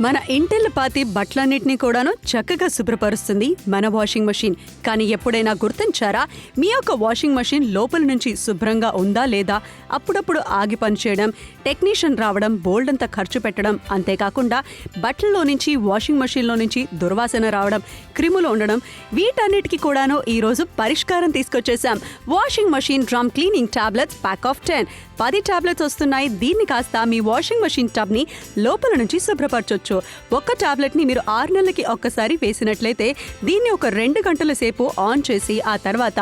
మన ఇంటిల్లిపాతి బట్టలన్నిటినీ కూడాను చక్కగా శుభ్రపరుస్తుంది మన వాషింగ్ మెషిన్. కానీ ఎప్పుడైనా గుర్తించారా, మీ యొక్క వాషింగ్ మెషిన్ లోపల నుంచి శుభ్రంగా ఉందా లేదా? అప్పుడప్పుడు ఆగి పనిచేయడం, టెక్నీషియన్ రావడం, బోల్డ్ అంతా ఖర్చు పెట్టడం, అంతేకాకుండా బట్టల్లో నుంచి వాషింగ్ మెషిన్లో నుంచి దుర్వాసన రావడం, క్రిములు ఉండడం, వీటన్నిటికీ కూడాను ఈరోజు పరిష్కారం తీసుకొచ్చేసాం. Washing machine drum cleaning tablets pack of 10 tablets వస్తున్నాయి. దీన్ని కాస్త మీ వాషింగ్ మెషిన్ టబ్ ని లోపల నుంచి శుభ్రపరచొచ్చు. ఒక్క టాబ్లెట్ ని మీరు 6 నెలలకి ఒక్కసారి వేసినట్లయితే దీన్ని ఒక 2 గంటల సేపు ఆన్ చేసి ఆ తర్వాత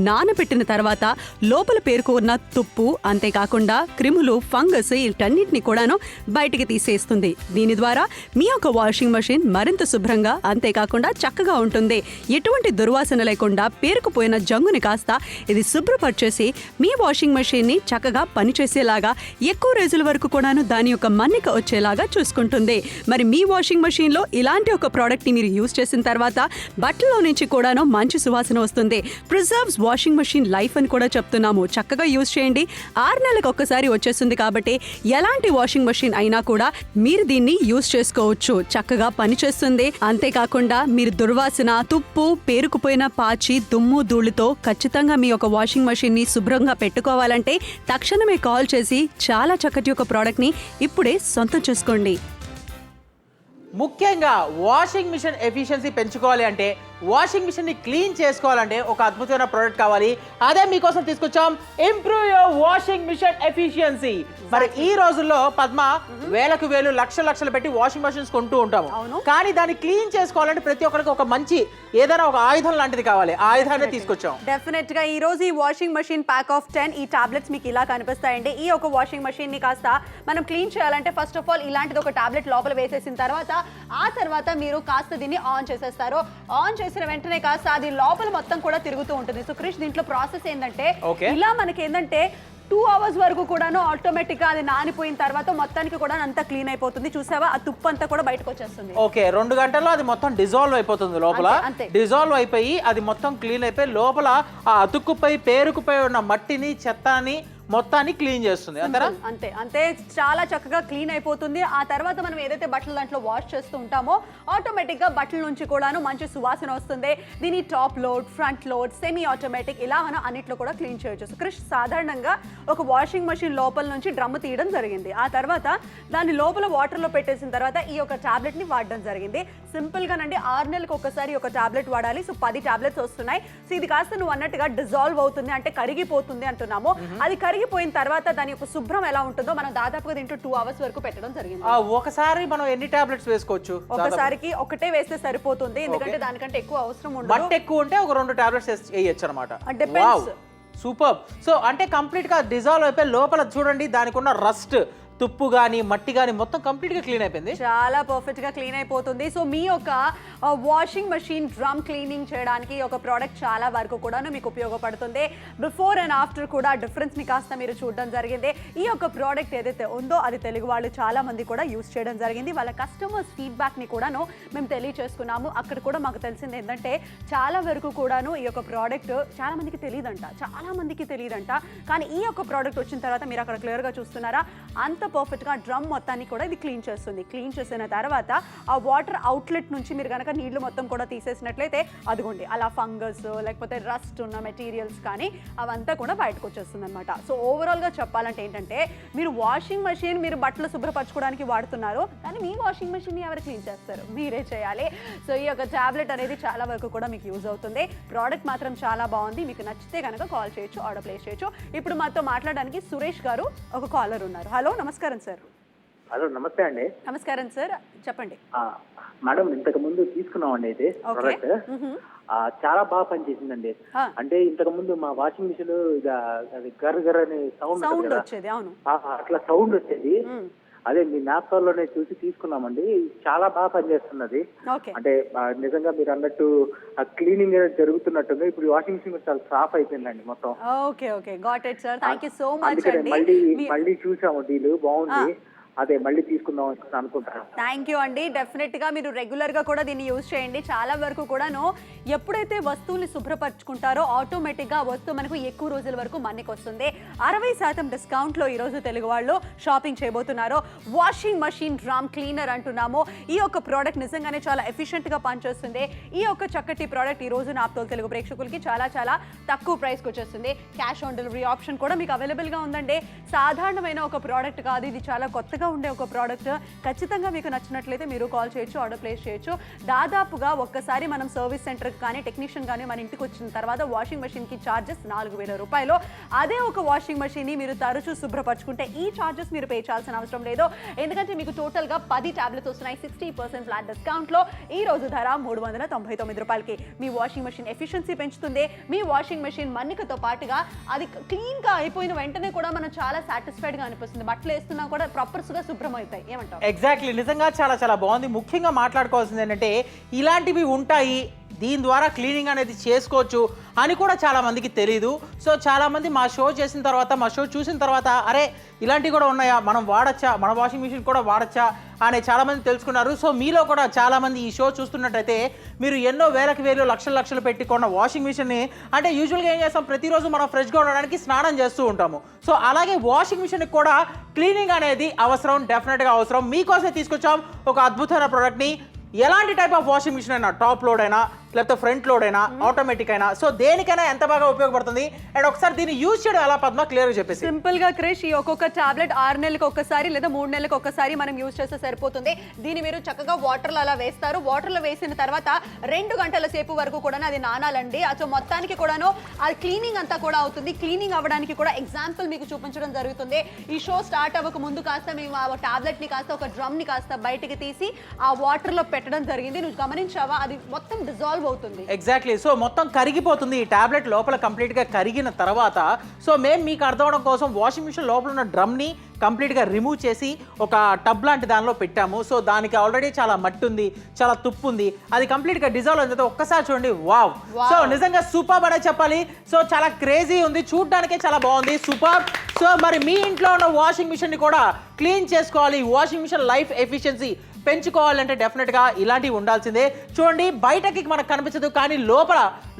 నానబెట్టిన తర్వాత లోపల పేరుకున్న తుప్పు, అంతేకాకుండా క్రిములు, ఫంగస్ వీటన్నిటిని కూడాను బయటికి తీసేస్తుంది. దీని ద్వారా మీ యొక్క వాషింగ్ మెషిన్ మరింత శుభ్రంగా, అంతేకాకుండా చక్కగా ఉంటుంది. ఎటువంటి దుర్వాసన లేకుండా పేరుకుపోయిన జంగుని కాస్త ఇది శుభ్రపరిచేసి మీ వాషింగ్ మెషిన్ ని చక్కగా పనిచేసేలాగా, ఎక్కువ రోజుల వరకు కూడాను దాని యొక్క మన్నిక వచ్చేలాగా చూసుకుంటుంది. మరి మీ వాషింగ్ మెషిన్ లో ఇలాంటి ఒక ప్రోడక్ట్ ని మీరు యూజ్ చేసిన తర్వాత బట్టల్లో నుంచి కూడాను మంచి సువాసన వస్తుంది. ప్రిజర్వ్స్ వాషింగ్ మెషిన్ లైఫ్ అని కూడా చెప్తున్నాము. చక్కగా యూజ్ చేయండి. 6 నెలలకు ఒక్కసారి వచ్చేస్తుంది కాబట్టి ఎలాంటి వాషింగ్ మెషిన్ అయినా కూడా మీరు దీన్ని యూజ్ చేసుకోవచ్చు. చక్కగా పనిచేస్తుంది. అంతేకాకుండా మీరు దుర్వాసన, తుప్పు, పేరుకుపోయిన పాచి, దుమ్ము, ధూళితో ఖచ్చితంగా మీ యొక్క వాషింగ్ మెషిన్ ని శుభ్రంగా పెట్టుకోవాలంటే తక్షణమే కాల్ చేసి చాలా చక్కటి ఒక ప్రోడక్ట్ ని ఇప్పుడే సొంతం చేసుకోండి. ముఖ్యంగా వాషింగ్ మిషన్ ఎఫిషియన్సీ పెంచుకోవాలి అంటే, వాషింగ్ మిషన్ ని క్లీన్ చేసుకోవాలంటే ఒక అద్భుతమైన ప్రోడక్ట్ కావాలి. అదే మీకోసం తీసుకొచ్చాం improve your washing machine efficiency. మరి ఈ రోజుల్లో పద్మ వేలకు వేలు, లక్షలు పెట్టి వాషింగ్ మెషిన్స్ కొంటూ ఉంటాము. కానీ దాన్ని క్లీన్ చేసుకోవాలంటే ప్రతి ఒక్కరికి ఒక మంచి ఏదైనా ఒక ఆయుధం లాంటిది కావాలి. ఆ ఆయుధాన్ని తీసుకొచ్చాం. డెఫినెట్ గా ఈ రోజు ఈ వాషింగ్ మెషిన్ ప్యాక్ ఆఫ్ 10 ఈ టాబ్లెట్స్ మీకు ఇలా కనిపిస్తాయండి. ఈ ఒక వాషింగ్ మెషిన్ ని కాస్త మనం క్లీన్ చేయాలంటే ఫస్ట్ ఆఫ్ ఆల్ ఇలాంటిది ఒక టాబ్లెట్ లోపల వేసేసిన తర్వాత ఆ తర్వాత మీరు కాస్త దీన్ని ఆన్ చేసేస్తారు. ఆన్ చేసిన వెంటనే కాస్త అది లోపల మొత్తం కూడా తిరుగుతూ ఉంటుంది. సో క్రిష్, దీంట్లో ప్రాసెస్ ఏంటంటే ఇలా మనకి ఏంటంటే 2 అవర్స్ వరకు కూడాను ఆటోమేటిక్ గా అది నానిపోయిన తర్వాత మొత్తానికి కూడా అంతా క్లీన్ అయిపోతుంది. చూసావా, ఆ తుప్పు అంతా కూడా బయటకు వచ్చేస్తుంది. ఓకే, 2 గంటల్లో అది మొత్తం డిజాల్వ్ అయిపోతుంది. లోపల డిజాల్వ్ అయిపోయి అది మొత్తం క్లీన్ అయిపోయి లోపల ఆ అతుక్కుపై, పేరుకుపోయి ఉన్న మట్టిని, చెత్తని మొత్తాన్ని క్లీన్ చేస్తుంది. అంతే అంతే చాలా చక్కగా క్లీన్ అయిపోతుంది. ఆ తర్వాత మనం ఏదైతే బట్టలు దాంట్లో వాష్ చేస్తూ ఉంటామో ఆటోమేటిక్ గా బట్టల నుంచి కూడాను మంచి సువాసన వస్తుంది. దీని top load, front load, semi automatic ఇలా మనం అన్నిట్లో కూడా క్లీన్ చేయొచ్చు. సో క్రిష్, సాధారణంగా ఒక వాషింగ్ మెషిన్ లోపల నుంచి డ్రమ్ తీయడం జరిగింది. ఆ తర్వాత దాని లోపల వాటర్ లో పెట్టేసిన తర్వాత ఈ యొక్క టాబ్లెట్ ని వాడడం జరిగింది. సింపుల్ గానండి, 6 నెలలకు ఒకసారి ఒక టాబ్లెట్ వాడాలి. సో 10 టాబ్లెట్స్ వస్తున్నాయి. సో ఇది కాస్త నువ్వు అన్నట్టుగా డిజాల్వ్ అవుతుంది, అంటే కరిగిపోతుంది అంటున్నాము. అది కరిగిపోయిన తర్వాత దాని యొక్క శుభ్రం ఎలా ఉంటుందో మనం దాదాపుగా దీంట్లో 2 అవర్స్ వరకు పెట్టడం జరిగింది. ఒకసారి మనం ఎన్ని టాబ్లెట్స్ వేసుకోవచ్చు? ఒకసారికి ఒకటే వేస్తే సరిపోతుంది, ఎందుకంటే దానికంటే ఎక్కువ అవసరం ఉండదు. బట్ ఎక్కువ ఉంటే ఒక 2 టాబ్లెట్స్ వేయొచ్చు అన్నమాట. సూపర్. సో అంటే కంప్లీట్ గా డిజాల్వ్ అయిపోయి లోపల చూడండి దానికి ఉన్న రస్ట్, తుప్పు గానీ, మట్టి గానీ మొత్తం కంప్లీట్ గా క్లీన్ అయిపోయింది. చాలా పర్ఫెక్ట్ గా క్లీన్ అయిపోతుంది. సో మీ యొక్క వాషింగ్ మెషిన్ డ్రమ్ క్లీనింగ్ చేయడానికి ఒక ప్రోడక్ట్ చాలా వరకు కూడా మీకు ఉపయోగపడుతుంది. బిఫోర్ అండ్ ఆఫ్టర్ కూడా డిఫరెన్స్ ని కాస్త మీరు చూడడం జరిగింది. ఈ యొక్క ప్రోడక్ట్ ఏదైతే ఉందో అది తెలుగు వాళ్ళు చాలా మంది కూడా యూజ్ చేయడం జరిగింది. వాళ్ళ కస్టమర్స్ ఫీడ్బ్యాక్ ని కూడాను మేము తెలియచేసుకున్నాము. అక్కడ కూడా మాకు తెలిసింది ఏంటంటే చాలా వరకు కూడాను ఈ యొక్క ప్రోడక్ట్ చాలా మందికి తెలియదంట. కానీ ఈ యొక్క ప్రోడక్ట్ వచ్చిన తర్వాత మీరు అక్కడ క్లియర్ గా చూస్తున్నారా, అంత పర్ఫెక్ట్ గా డ్రమ్ మొత్తాన్ని కూడా ఇది క్లీన్ చేస్తుంది. క్లీన్ చేసిన తర్వాత ఆ వాటర్ అవుట్లెట్ నుంచి మీరు కనుక నీళ్లు మొత్తం కూడా తీసేసినట్లయితే అదిగోండి అలా ఫంగస్ లేకపోతే రస్ట్ ఉన్న మెటీరియల్స్ కానీ అవంతా కూడా బయటకు వచ్చేస్తుంది అనమాట. సో ఓవరాల్ గా చెప్పాలంటే ఏంటంటే, మీరు వాషింగ్ మెషిన్ మీరు బట్టలు శుభ్రపరచుకోవడానికి వాడుతున్నారు, కానీ మీ వాషింగ్ మెషిన్ ని ఎవరు క్లీన్ చేస్తారు? మీరే చేయాలి. సో ఈ యొక్క టాబ్లెట్ అనేది చాలా వరకు కూడా మీకు యూజ్ అవుతుంది. ప్రోడక్ట్ మాత్రం చాలా బాగుంది. మీకు నచ్చితే కనుక కాల్ చేయొచ్చు, ఆర్డర్ ప్లేస్ చేయొచ్చు. ఇప్పుడు మాతో మాట్లాడడానికి సురేష్ గారు ఒక కాలర్ ఉన్నారు. హలో, నమస్కారం సార్. హలో, నమస్తే అండి. నమస్కారం సార్, చెప్పండి. మేడం, ఇంతకు ముందు తీసుకున్నామండి అయితే ప్రోడక్ట్ చాలా బాగా పనిచేసిందండి. అంటే ఇంతకు ముందు మా వాషింగ్ మిషన్ అది గర్ అనే సౌండ్ వచ్చేది. అవును, అట్లా సౌండ్ వచ్చేది. అదే మీ మ్యాప్ లోనే చూసి తీసుకున్నామండి. చాలా బాగా పనిచేస్తున్నది. అంటే నిజంగా మీరు అన్నట్టు క్లీనింగ్ జరుగుతున్నట్టుంది. ఇప్పుడు వాషింగ్ మిషన్ చాలా సాఫ్ అయిపోయిందండి మొత్తం. Okay okay, got it sir, thank you so much అండి. మళ్ళీ చూసాము, డీల్ బాగుంది. అదే మళ్ళీ తీసుకుందాం అనుకుంటాను. థ్యాంక్ యూ అండి. డెఫినెట్గా మీరు రెగ్యులర్గా కూడా దీన్ని యూజ్ చేయండి. చాలా వరకు కూడాను ఎప్పుడైతే వస్తువుల్ని శుభ్రపరచుకుంటారో ఆటోమేటిక్గా ఆ వస్తువు మనకు ఎక్కువ రోజుల వరకు మనకి వస్తుంది. 60% డిస్కౌంట్లో ఈరోజు తెలుగు వాళ్ళు షాపింగ్ చేయబోతున్నారు. వాషింగ్ మషిన్ డ్రమ్ క్లీనర్ అంటున్నాము. ఈ యొక్క ప్రోడక్ట్ నిజంగానే చాలా ఎఫిషియెంట్గా పనిచేస్తుంది. ఈ యొక్క చక్కటి ప్రోడక్ట్ ఈ రోజు నాప్తోల్ తెలుగు ప్రేక్షకులకి చాలా చాలా తక్కువ ప్రైస్కి వచ్చేస్తుంది. క్యాష్ ఆన్ డెలివరీ ఆప్షన్ కూడా మీకు అవైలబుల్గా ఉందండి. సాధారణమైన ఒక ప్రోడక్ట్ కాదు, ఇది చాలా కొత్తగా ఉండే ఒక ప్రోడక్ట్. ఖచ్చితంగా మీకు నచ్చినట్లయితే మీరు కాల్ చేయొచ్చు, ఆర్డర్ ప్లేస్ చేయొచ్చు. దాదాపుగా ఒక్కసారి మనం సర్వీస్ సెంటర్కి కానీ టెక్నీషియన్ కానీ మన ఇంటికి వచ్చిన తర్వాత వాషింగ్ మెషిన్కి ఛార్జెస్ 4,000 రూపాయలు. అదే ఒక వాషింగ్ మెషిన్ని మీరు తరచూ శుభ్రపరచుకుంటే ఈ ఛార్జెస్ మీరు పే చేయాల్సిన అవసరం లేదు. ఎందుకంటే మీకు టోటల్గా 10 ట్యాబ్లెట్స్ వస్తున్నాయి 60% ఫ్లాట్ డిస్కౌంట్లో. ఈ రోజు ధర 399 రూపాయలకి. మీ వాషింగ్ మెషిన్ ఎఫిషియన్సీ పెంచుతుంది. మీ వాషింగ్ మెషిన్ మన్నికతో పాటుగా అది క్లీన్గా అయిపోయిన వెంటనే కూడా మనం చాలా సాటిస్ఫైడ్గా అనిపిస్తుంది. బట్టలు వేస్తున్నా కూడా ప్రాపర్స్గా శుభ్రం అవుతాయి. ఏమంటావు? ఎగ్జాక్ట్లీ, నిజంగా చాలా చాలా బాగుంది. ముఖ్యంగా మాట్లాడుకోవాల్సింది ఏంటంటే ఇలాంటివి ఉంటాయి, దీని ద్వారా క్లీనింగ్ అనేది చేసుకోవచ్చు అని కూడా చాలా మందికి తెలియదు. సో చాలామంది మా షో చేసిన తర్వాత, మా షో చూసిన తర్వాత అరే ఇలాంటివి కూడా ఉన్నాయా, మనం వాడచ్చా, మన వాషింగ్ మిషన్ కూడా వాడచ్చా అనే చాలామంది తెలుసుకున్నారు. సో మీలో కూడా చాలామంది ఈ షో చూస్తున్నట్టయితే మీరు ఎన్నో వేలకు వేలు లక్షలు పెట్టి కొన్న వాషింగ్ మిషన్ని, అంటే యూజువల్గా ఏం చేస్తాం, ప్రతిరోజు మనం ఫ్రెష్గా ఉండడానికి స్నానం చేస్తూ ఉంటాము. సో అలాగే వాషింగ్ మిషన్కి కూడా క్లీనింగ్ అనేది అవసరం, డెఫినెట్గా అవసరం. మీకోసమే తీసుకొచ్చాం ఒక అద్భుతమైన ప్రోడక్ట్ని. ఎలాంటి టైప్ ఆఫ్ వాషింగ్ మిషన్ అయినా, టాప్ లోడ్ అయినా లేకపోతే ఫ్రంట్ లోడ్ అయినా, ఆటోమేటిక్ అయినా, సో దేనికైనా ఎంత బాగా ఉపయోగపడుతుంది. అండ్ ఒకసారి దీన్ని యూజ్ చేయడం ఎలా పద్మ క్లియర్గా చెప్పేసి. సింపుల్ గా క్రిష్, ఈ ఒక్కొక్క టాబ్లెట్ 6 నెలలకు ఒక్కసారి లేదా 3 నెలలకు ఒక్కసారి మనం యూజ్ చేస్తే సరిపోతుంది. దీన్ని మీరు చక్కగా వాటర్లో అలా వేస్తారు. వాటర్లో వేసిన తర్వాత 2 గంటల సేపు వరకు కూడా అది నానాలండి. సో మొత్తానికి కూడాను అది క్లీనింగ్ అంతా కూడా అవుతుంది. క్లీనింగ్ అవ్వడానికి కూడా ఎగ్జాంపుల్ మీకు చూపించడం జరుగుతుంది. ఈ షో స్టార్ట్ అవ్వక ముందు కాస్త మేము ఆ టాబ్లెట్ ని కాస్త ఒక డ్రమ్ ని కాస్త బయటికి తీసి ఆ వాటర్ లో పెట్టడం జరిగింది. నువ్వు గమనించావా? అది మొత్తం డిజాల్వ్ అవుతుంది. ఎగ్జాక్ట్లీ. సో మొత్తం కరిగిపోతుంది ఈ టాబ్లెట్ లోపల కంప్లీట్గా కరిగిన తర్వాత. సో మేము మీకు అర్థం అవడం కోసం వాషింగ్ మిషన్ లోపల ఉన్న డ్రమ్ని కంప్లీట్గా రిమూవ్ చేసి ఒక టబ్ లాంటి దానిలో పెట్టాము. సో దానికి ఆల్రెడీ చాలా మట్టి ఉంది, చాలా తుప్పు ఉంది. అది కంప్లీట్గా డిజాల్వ్ అయిన తర్వాత ఒక్కసారి చూడండి, వావ్. సో నిజంగా సూపర్ అనే చెప్పాలి. సో చాలా క్రేజీ ఉంది, చూడడానికే చాలా బాగుంది, సూపర్. సో మరి మీ ఇంట్లో ఉన్న వాషింగ్ మిషన్ని కూడా క్లీన్ చేసుకోవాలి, వాషింగ్ మిషన్ లైఫ్ ఎఫిషియన్సీ పెంచుకోవాలంటే డెఫినెట్గా ఇలాంటివి ఉండాల్సిందే. చూడండి, బయటకి మనకు కనిపించదు, కానీ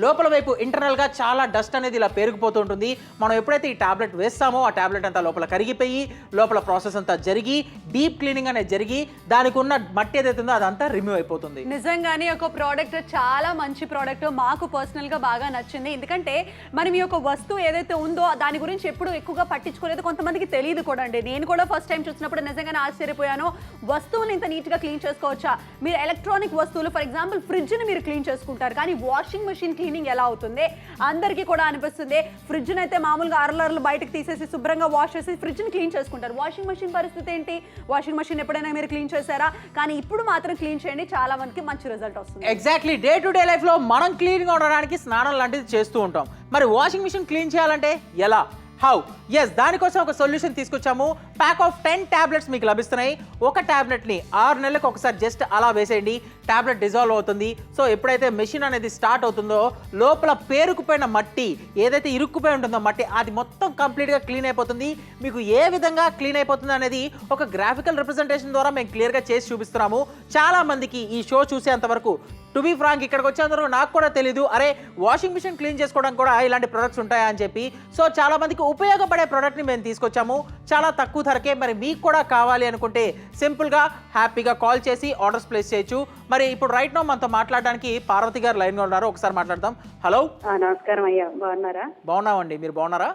లోపల వైపు ఇంటర్నల్గా చాలా డస్ట్ అనేది ఇలా పేరుకుపోతూ ఉంటుంది. మనం ఎప్పుడైతే ఈ టాబ్లెట్ వేస్తామో ఆ టాబ్లెట్ అంతా లోపల కరిగిపోయి లోపల ప్రాసెస్ అంతా జరిగి డీప్ క్లీనింగ్ అనేది జరిగి దానికి ఉన్న మట్టి ఏదైతే ఉందో అదంతా రిమూవ్ అయిపోతుంది. నిజంగానే ఒక ప్రోడక్ట్ చాలా మంచి ప్రోడక్ట్, మాకు పర్సనల్గా బాగా నచ్చింది. ఎందుకంటే మనం ఈ యొక్క వస్తువు ఏదైతే ఉందో దాని గురించి ఎప్పుడు ఎక్కువగా పట్టించుకోలేదు, కొంతమందికి తెలియదు కూడా అండి. నేను కూడా ఫస్ట్ టైం చూసినప్పుడు నిజంగానే ఆశ్చర్యపోయాను. వస్తువుని ఇంత నీట్గా క్లీన్ చేసుకోవచ్చా? మీరు ఎలక్ట్రానిక్ వస్తువులు, ఫర్ ఎగ్జాంపుల్ ఫ్రిడ్జ్ని మీరు క్లీన్ చేసుకుంటారు, కానీ వాషింగ్ మెషిన్ క్లీనింగ్ ఎలా అవుతుంది? అందరికీ కూడా అనిపిస్తుంది ఫ్రిడ్జ్ని అయితే మామూలుగా అరలర్లు బయటకు తీసేసి శుభ్రంగా వాష్ చేసి ఫ్రిడ్జ్ని క్లీన్ చేసుకుంటారు. వాషింగ్ మెషిన్ పరిస్థితి ఏంటి? వాషింగ్ మెషిన్ ఎప్పుడైనా మీరు క్లీన్ చేశారా? కానీ ఇప్పుడు మాత్రం క్లీన్ చేయండి, చాలా మందికి మంచి రిజల్ట్ వస్తుంది. ఎగ్జాక్ట్లీ. డే టు డే లైఫ్లో మనం క్లీన్గా ఉండడానికి స్నానం లాంటిది చేస్తూ ఉంటాం. మరి వాషింగ్ మిషన్ క్లీన్ చేయాలంటే ఎలా? హౌ? ఎస్, దానికోసం ఒక సొల్యూషన్ తీసుకొచ్చాము. ప్యాక్ ఆఫ్ 10 టాబ్లెట్స్ మీకు లభిస్తున్నాయి. ఒక టాబ్లెట్ని 6 నెలలకు ఒకసారి జస్ట్ అలా వేసేయండి, టాబ్లెట్ డిజాల్వ్ అవుతుంది. సో ఎప్పుడైతే మెషిన్ అనేది స్టార్ట్ అవుతుందో లోపల పేరుకుపోయిన మట్టి ఏదైతే ఇరుక్కుపోయి ఉంటుందో మట్టి అది మొత్తం కంప్లీట్గా క్లీన్ అయిపోతుంది. మీకు ఏ విధంగా క్లీన్ అయిపోతుంది అనేది ఒక గ్రాఫికల్ రిప్రజెంటేషన్ ద్వారా మేము క్లియర్గా చేసి చూపిస్తున్నాము. చాలా మందికి ఈ షో చూసేంత వరకు, టు బీ ఫ్రాంక్, ఇక్కడికి వచ్చేందరూ నాకు కూడా తెలీదు, అరే వాషింగ్ మిషన్ క్లీన్ చేసుకోవడానికి కూడా ఇలాంటి ప్రొడక్ట్స్ ఉంటాయా అని చెప్పి. సో చాలా మందికి ఉపయోగపడే ప్రోడక్ట్ని మేము తీసుకొచ్చాము చాలా తక్కువ ధరకే. మరి మీకు కూడా కావాలి అనుకుంటే సింపుల్గా హ్యాపీగా కాల్ చేసి ఆర్డర్స్ ప్లేస్ చేయొచ్చు. మరి ఇప్పుడు రైట్ నో మనతో మాట్లాడడానికి పార్వతి గారు లైన్గా ఉన్నారు, ఒకసారి మాట్లాడదాం. హలో, నమస్కారం అయ్యా, బాగున్నారా? బాగున్నామండి, మీరు బాగున్నారా?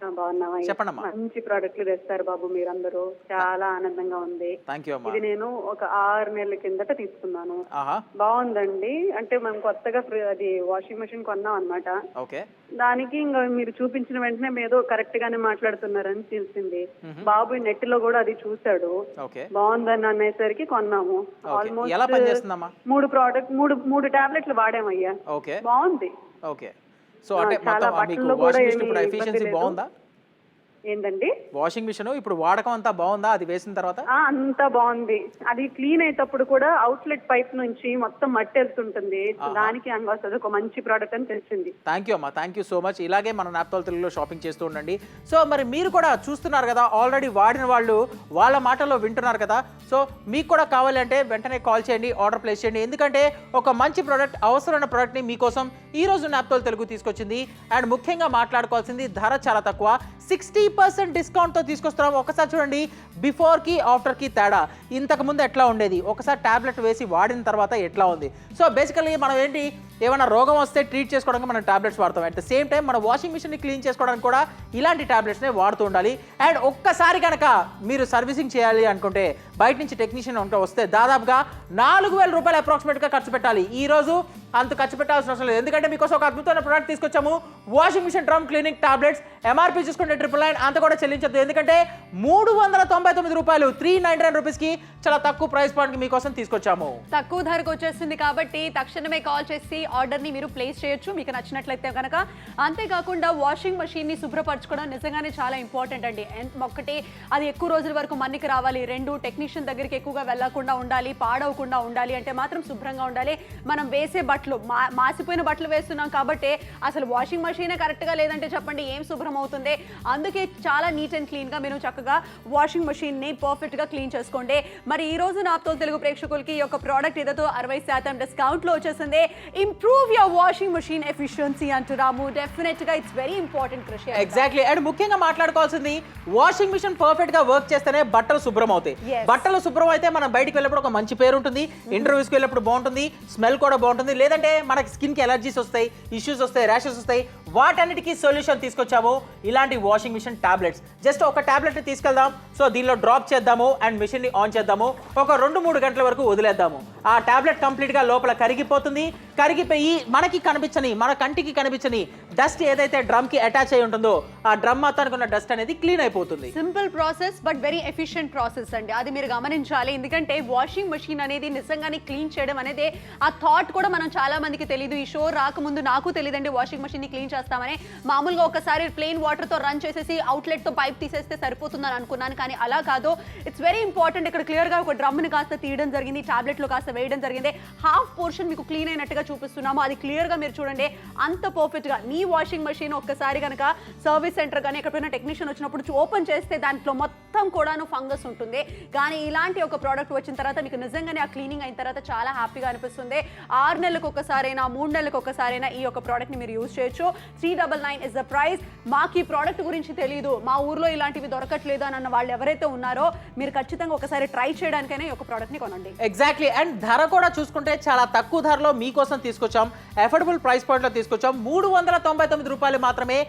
బాగున్నామయ్యా. చెప్పండమ్మా. మంచి ప్రోడక్ట్లు తెస్తారు బాబు మీరందరూ, చాలా ఆనందంగా ఉంది. థ్యాంక్ యూ అమ్మా. ఇది నేను ఒక 6 నెలల కిందట తీసుకున్నాను. ఆహా, బాగుందండి. అంటే మనం కొత్తగా అది వాషింగ్ మెషిన్ కొన్నాం అన్నమాట. ఓకే. దానికి ఇంకా మీరు చూపించిన వెంటనే ఏదో కరెక్ట్ గానే మాట్లాడుతున్నారని తెలిసింది. బాబు నెట్ లో కూడా అది చూసాడు, ఓకే, బాగుందని అనేసరికి కొన్నాము. ఆల్మోస్ట్ ఎలా పనిచేస్తుందమ్మా? 3 టాబ్లెట్లు వాడామయ్యా. ఓకే, బాగుంది. ఓకే. సో అంటే మొత్తం మీకు వాషింగ్ మిషన్ ఇప్పుడు ఎఫిషియన్సీ బాగుందా? ఏంటండి? వాషింగ్ మిషన్ ఇప్పుడు వాడకం అంతా బాగుందా అది వేసిన తర్వాత? అంతా బాగుంది. అది క్లీన్ అయ్యేటప్పుడు కూడా అవుట్లెట్ పైప్ నుంచి మొత్తం మట్టి వెళ్తుంటుంది. దానికి అంగొస్తుంది ఒక మంచి ప్రోడక్ట్ అని తెలిసింది. థ్యాంక్ యూ అమ్మా, థ్యాంక్ యూ సో మచ్. ఇలాగే మన నాప్తోల్ తెలుగులో షాపింగ్ చేస్తూ ఉండండి. సో మరి మీరు కూడా చూస్తున్నారు కదా, ఆల్రెడీ వాడిన వాళ్ళు వాళ్ళ మాటల్లో వింటున్నారు కదా. సో మీకు కూడా కావాలంటే వెంటనే కాల్ చేయండి, ఆర్డర్ ప్లేస్ చేయండి. ఎందుకంటే ఒక మంచి ప్రోడక్ట్, అవసరమైన ప్రోడక్ట్ని మీకోసం ఈ రోజు నాప్తోల్ తెలుగు తీసుకొచ్చింది. అండ్ ముఖ్యంగా మాట్లాడుకోవాల్సింది ధర చాలా తక్కువ, 60% డిస్కౌంట్తో తీసుకొస్తున్నాం. ఒకసారి చూడండి బిఫోర్కి ఆఫ్టర్కి తేడా. ఇంతకుముందు ఎట్లా ఉండేది, ఒకసారి ట్యాబ్లెట్ వేసి వాడిన తర్వాత ఎట్లా ఉంది. సో బేసికల్లీ మనం ఏంటి, ఏమైనా రోగం వస్తే ట్రీట్ చేసుకోవడానికి మనం టాబ్లెట్స్ వాడతాం. అట్ ద సేమ్ టైం మన వాషింగ్ మిషన్ని క్లీన్ చేసుకోవడానికి కూడా ఇలాంటి టాబ్లెట్స్నే వాడుతూ ఉండాలి. అండ్ ఒక్కసారి కనుక మీరు సర్వీసింగ్ చేయాలి అనుకుంటే బయట నుంచి టెక్నీషియన్ వస్తే దాదాపుగా 4,000 రూపాయలు అప్రాక్సిమేట్గా ఖర్చు పెట్టాలి. ఈ రోజు అంత ఖర్చు పెట్టాల్సిన అవసరం లేదు, ఎందుకంటే మీకోసం ఒక అద్భుతమైన ప్రోడక్ట్ తీసుకొచ్చాము. Washing machine drum cleaning tablets. MRP చూసుకుంటే 999, అంత కూడా చెల్లించద్దు, ఎందుకంటే 399 రూపాయలు, 399 రూపీస్కి చాలా తక్కువ ప్రైస్ పాయింట్కి మీకోసం తీసుకొచ్చాము. తక్కువ ధరకు వచ్చేస్తుంది కాబట్టి తక్షణమే కాల్ చేసి ఆర్డర్ని మీరు ప్లేస్ చేయొచ్చు మీకు నచ్చినట్లయితే కనుక. అంతేకాకుండా వాషింగ్ మెషిన్ని శుభ్రపరచుకోవడం నిజంగానే చాలా ఇంపార్టెంట్ అండి. ఒకటి, అది ఎక్కువ రోజుల వరకు మన్నికి రావాలి. 2, టెక్నీషియన్ దగ్గరికి ఎక్కువగా వెళ్లకుండా ఉండాలి, పాడవకుండా ఉండాలి అంటే మాత్రం శుభ్రంగా ఉండాలి. మనం వేసే బట్టలు మాసిపోయిన బట్టలు వేస్తున్నాం కాబట్టి అసలు వాషింగ్ మెషినే కరెక్ట్గా లేదంటే చెప్పండి ఏం శుభ్రం అవుతుంది. అందుకే చాలా నీట్ అండ్ క్లీన్గా మీరు చక్కగా వాషింగ్ మెషిన్ని పర్ఫెక్ట్గా క్లీన్ చేసుకోండి. మరి ఈ రోజు నాప్తోల్ తెలుగు ప్రేక్షకులకి ఈ యొక్క ప్రోడక్ట్ ఏదో 60% డిస్కౌంట్లో వచ్చేసింది. Improve your washing machine efficiency అంటున్నాము. డెఫినెట్గా ఇట్స్ వెరీ ఇంపార్టెంట్ కృషి. ఎగ్జాక్ట్లీ. అండ్ ముఖ్యంగా మాట్లాడుకోవాల్సింది, వాషింగ్ మిషన్ పర్ఫెక్ట్ గా వర్క్ చేస్తేనే బట్టలు శుభ్రం అవుతాయి. బట్టలు శుభ్రం అయితే మనం బయటికి వెళ్ళినప్పుడు ఒక మంచి పేరు ఉంటుంది, ఇంటర్వ్యూస్కి వెళ్ళినప్పుడు బాగుంటుంది, స్మెల్ కూడా బాగుంటుంది. లేదంటే మనకి స్కిన్ కి ఎలర్జీస్ వస్తాయి, ఇష్యూస్ వస్తాయి, ర్యాషెస్ వస్తాయి. వాటన్నిటికీ సొల్యూషన్ తీసుకొచ్చాము ఇలాంటి వాషింగ్ మిషన్ టాబ్లెట్స్. జస్ట్ ఒక టాబ్లెట్ తీసుకెళ్దాం, సో దీనిలో డ్రాప్ చేద్దాము అండ్ మిషన్ ని ఆన్ చేద్దాము, ఒక 2-3 గంటల వరకు వదిలేద్దాము. ఆ టాబ్లెట్ కంప్లీట్ గా లోపల కరిగిపోతుంది. కరిగిపోయి మనకి కనిపించని, మన కంటికి కనిపించని డస్ట్ ఏదైతే డ్రమ్ కి అటాచ్ అయి ఉంటుందో ఆ డ్రమ్ మొత్తానికి ఉన్న డస్ట్ అనేది క్లీన్ అయిపోతుంది. Simple process but very efficient process అండి, అది మీరు గమనించాలి. ఎందుకంటే వాషింగ్ మెషిన్ అనేది నిజంగానే క్లీన్ చేయడం అనేది ఆ థాట్ కూడా మనం చాలా మందికి తెలియదు. ఈ షో రాకముందు నాకు తెలియదండి వాషింగ్ మెషిన్ ని క్లీన్ చేస్తామని. మామూలుగా ఒకసారి ప్లెయిన్ వాటర్ తో రన్ చేసేసి అవుట్లెట్ తో పైప్ తీసేస్తే సరిపోతుందని అనుకున్నాను, కానీ అలా కాదు. It's very important. ఇక్కడ క్లియర్ గా ఒక డ్రమ్ ని కాస్త తీయడం జరిగింది, టాబ్లెట్ లో కాస్త వేయడం జరిగింది. హాఫ్ పోర్షన్ మీకు క్లీన్ అయినట్టుగా చూపిస్తున్నాము, అది క్లియర్ గా మీరు చూడండి. అంత పర్ఫెక్ట్ గా మీ వాషింగ్ మెషిన్ ఒక్కసారి కనుక సర్వీస్ సెంటర్ కానీ ఎక్కడైనా టెక్నీషియన్ వచ్చినప్పుడు ఓపెన్ చేస్తే దాంట్లో మొత్తం కూడాను ఫంగస్ ఉంటుంది. కానీ ఇలాంటి ఒక ప్రోడక్ట్ వచ్చిన తర్వాత మీకు నిజంగానే ఆ క్లీనింగ్ అయిన తర్వాత చాలా హ్యాపీగా అనిపిస్తుంది. 6 నెలలకు ఒకసారైనా 3 నెలలకు ఒకసారైనా ఈ యొక్క ప్రోడక్ట్ ని మీరు యూజ్ చేయొచ్చు. 399 ఇస్ ద ప్రైస్. మాకు ఈ ప్రోడక్ట్ గురించి తెలియదు, మా ఊర్లో ఇలాంటివి దొరకట్లేదు అని అన్న వాళ్ళు ఎవరైతే ఉన్నారో మీరు ఖచ్చితంగా ఒకసారి ట్రై చేయడానికైనా ఈ యొక్క ప్రోడక్ట్ ని కొనండి. ఎగ్జాక్ట్లీ. అండ్ ధర కూడా చూసుకుంటే చాలా తక్కువ ధరలో మీకోసం తీసుకొచ్చాం, అఫోర్డబుల్ ప్రైస్ పాయింట్ లో తీసుకొచ్చాం. 399 రూపాయలు మాత్రమే.